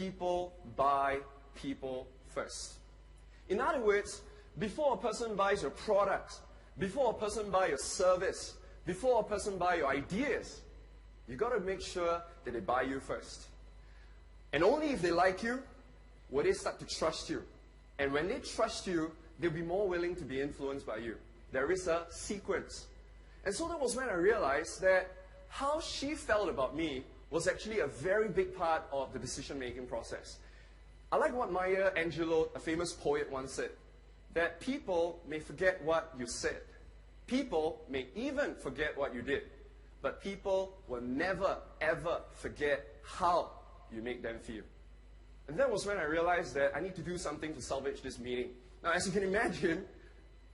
people buy people first. In other words, before a person buys your product, before a person buys your service, before a person buys your ideas, you got to make sure that they buy you first. And only if they like you, will they start to trust you. And when they trust you, they'll be more willing to be influenced by you. There is a sequence. And so that was when I realized that how she felt about me was actually a very big part of the decision-making process. I like what Maya Angelou, a famous poet, once said, that people may forget what you said. People may even forget what you did. But people will never, ever forget how you make them feel. And that was when I realized that I need to do something to salvage this meeting. Now, as you can imagine,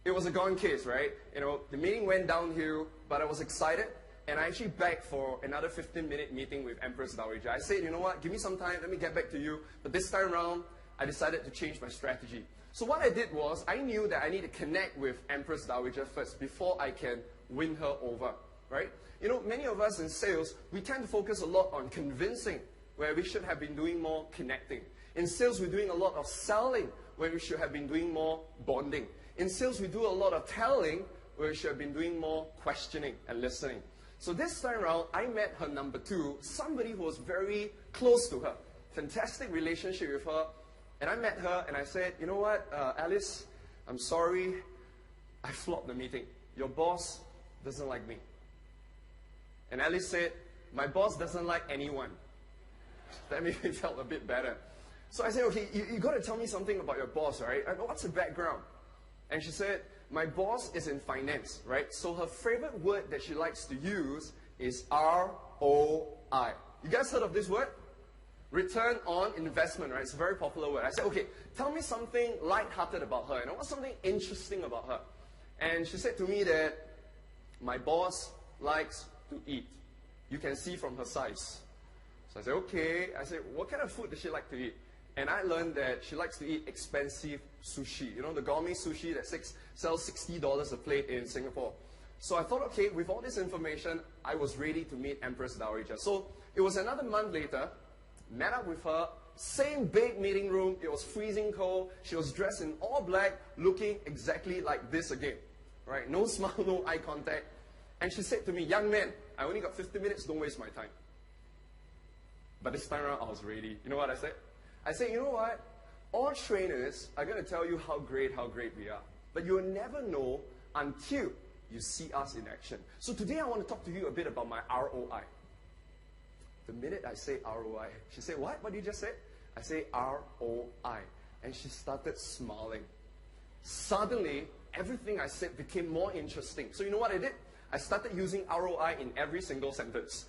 it was a gone case, right? You know, the meeting went downhill, but I was excited, and I actually begged for another 15-minute meeting with Empress Dowager. I said, you know what, give me some time, let me get back to you. But this time around, I decided to change my strategy. So what I did was, I knew that I need to connect with Empress Dowager first before I can win her over, right? You know, many of us in sales, we tend to focus a lot on convincing, where we should have been doing more connecting. In sales, we're doing a lot of selling, where we should have been doing more bonding. In sales, we do a lot of telling, where we should have been doing more questioning and listening. So this time around, I met her number two, somebody who was very close to her. Fantastic relationship with her. And I met her and I said, you know what, Alice, I'm sorry, I flopped the meeting. Your boss doesn't like me. And Alice said, my boss doesn't like anyone. That made me feel a bit better. So I said, okay, you got to tell me something about your boss, right? What's the background? And she said, my boss is in finance, right? So her favorite word that she likes to use is ROI. You guys heard of this word? Return on investment, right? It's a very popular word. I said, okay, tell me something lighthearted about her. You know, what's something interesting about her? And she said to me that my boss likes to eat. You can see from her size. So I said, okay. I said, what kind of food does she like to eat? And I learned that she likes to eat expensive sushi. You know, the gourmet sushi that sells $60 a plate in Singapore. So I thought, okay, with all this information, I was ready to meet Empress Dowager. So it was another month later, met up with her, same big meeting room. It was freezing cold. She was dressed in all black, looking exactly like this again. Right? No smile, no eye contact. And she said to me, young man, I only got 50 minutes, don't waste my time. But this time around, I was ready. You know what I said? I said, you know what? All trainers are going to tell you how great we are. But you'll never know until you see us in action. So today I want to talk to you a bit about my ROI. The minute I say ROI, she said, what? What did you just say? I say ROI. And she started smiling. Suddenly, everything I said became more interesting. So you know what I did? I started using ROI in every single sentence.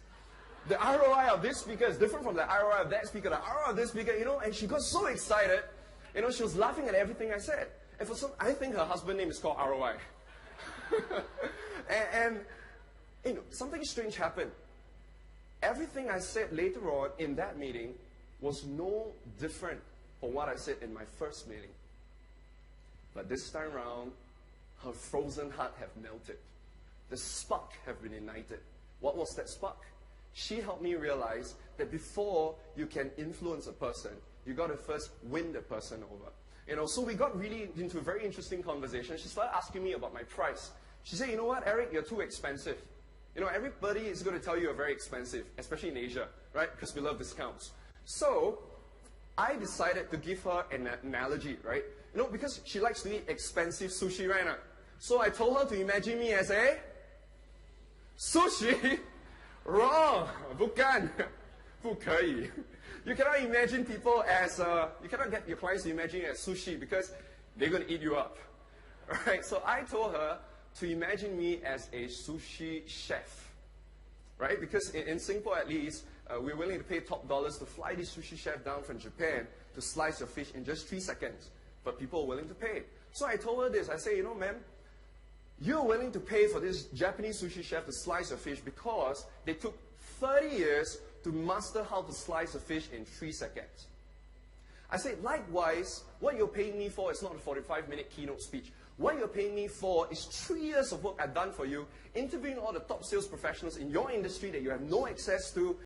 The ROI of this speaker is different from the ROI of that speaker, the ROI of this speaker, you know, and she got so excited, you know, she was laughing at everything I said. And for some, I think her husband's name is called ROI. and, you know, something strange happened. Everything I said later on in that meeting was no different from what I said in my first meeting. But this time around, her frozen heart have melted. The spark have been ignited. What was that spark? She helped me realize that before you can influence a person, you got to first win the person over. You know, so we got really into a very interesting conversation. She started asking me about my price. She said, you know what, Eric, you're too expensive. You know, everybody is going to tell you you're very expensive, especially in Asia, right? Because we love discounts. So I decided to give her an analogy, right? You know, because she likes to eat expensive sushi right now. So I told her to imagine me as a sushi. Wrong, 不干, 不可以. You cannot imagine people as, you cannot get your clients to imagine as sushi because they're going to eat you up. Alright, so I told her to imagine me as a sushi chef. Right, because in Singapore at least, we're willing to pay top dollars to fly this sushi chef down from Japan to slice your fish in just 3 seconds. But people are willing to pay. So I told her this, I say, you know, ma'am, you're willing to pay for this Japanese sushi chef to slice your fish because they took 30 years to master how to slice a fish in 3 seconds. I said, likewise, what you're paying me for is not a 45-minute keynote speech. What you're paying me for is 3 years of work I've done for you, interviewing all the top sales professionals in your industry that you have no access to,